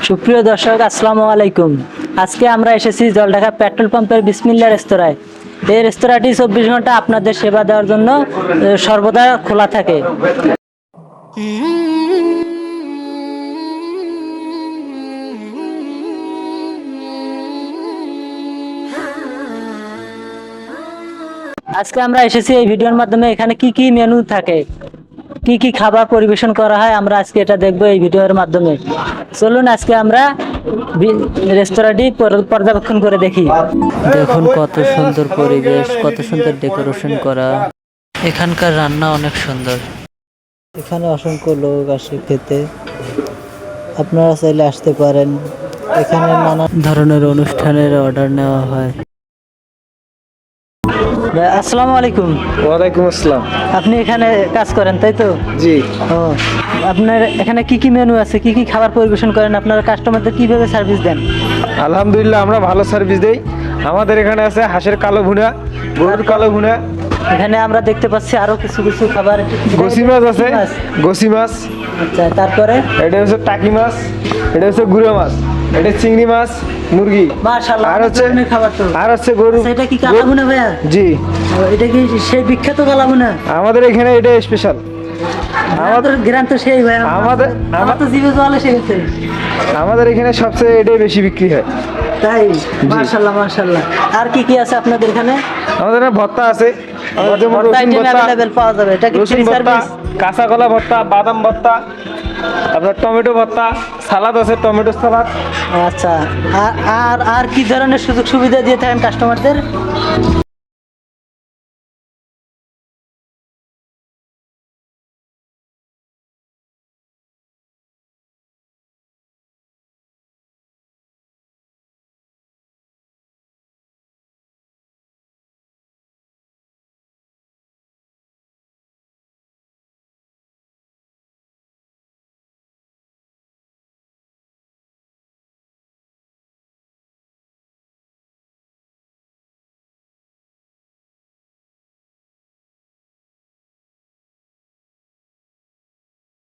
সুপ্রিয় দর্শক, আসসালামু আলাইকুম। আজকে আমরা এসেছি জলঢাকা পেট্রোল পাম্পের বিসমিল্লাহ রেস্তোরাঁয়। এই রেস্তোরাঁটি 24 ঘন্টা আপনাদের সেবা দেওয়ার জন্য সর্বদা খোলা থাকে। আজকে আমরা এসেছি এই ভিডিওর মাধ্যমে এখানে কি কি মেনু থাকে, কি কি খাবার পরিবেশন করা হয়, আমরা আজকে এটা দেখবো এই ভিডিওর মাধ্যমে। চলুন আজকে আমরা রেস্তোরাঁটি পর্যবেক্ষণ করে দেখি। দেখুন কত সুন্দর পরিবেশ, কত সুন্দর ডেকোরেশন করা। এখানকার রান্না অনেক সুন্দর। এখানে অসংখ্য লোক আসে খেতে, আপনারা চাইলে আসতে পারেন। এখানে নানা ধরনের অনুষ্ঠানের অর্ডার নেওয়া হয়। আসসালামু আলাইকুম। ওয়ালাইকুম আসসালাম। আপনি এখানে কাজ করেন তাই তো? জি। ও, আপনার এখানে কি কি মেনু আছে, কি কি খাবার পরিবেশন করেন, আপনারা কাস্টমারদের কিভাবে সার্ভিস দেন? আলহামদুলিল্লাহ, আমরা ভালো সার্ভিস দেই। আমাদের এখানে আছে হাঁসের কালো ভুনা, গরুর কালো ভুনা, এখানে আমরা দেখতে পাচ্ছি আরো কিছু কিছু খাবার। গোসি মাছ আছে, গোসি মাছ। আচ্ছা, তারপরে এটা হচ্ছে টাকি মাছ, এটা হচ্ছে গুঁড়ো মাছ, এটা চিংড়ি মাছ, মুরগি। মাশাআল্লাহ, আর অনেক হচ্ছে ধরনের খাবার তো। আর হচ্ছে গরু। আচ্ছা, এটা কি কালাভুনা ভাইয়া? জি। ও, এটা কি সেই বিখ্যাত কালাভুনা? আমাদের এখানে এটা স্পেশাল। আমাদের গ্রাম তো সেই ভাই, আমার তো জিভে জল এসে গেছে। আমাদের এখানে সবচেয়ে এটাই বেশি বিক্রি হয়। তাই? মাশাআল্লাহ মাশাআল্লাহ। আর কি কি আছে আপনাদের এখানে? আমাদের এখানে ভর্তা আছে, আমাদের যেমন ভর্তা রসুন আইটেম ভর্তা, अवेलेबल পাওয়া যাবে। এটা কি রসুন ফ্রি ভর্তা, সার্ভিস? কাঁচা কলা ভর্তা, বাদাম ভর্তা, আপনার টমেটো ভর্তা, সালাদ আছে, টমেটো সালাদ। আচ্ছা, আর আর আর কি ধরনের সুযোগ সুবিধা দিয়ে থাকেন কাস্টমারদের?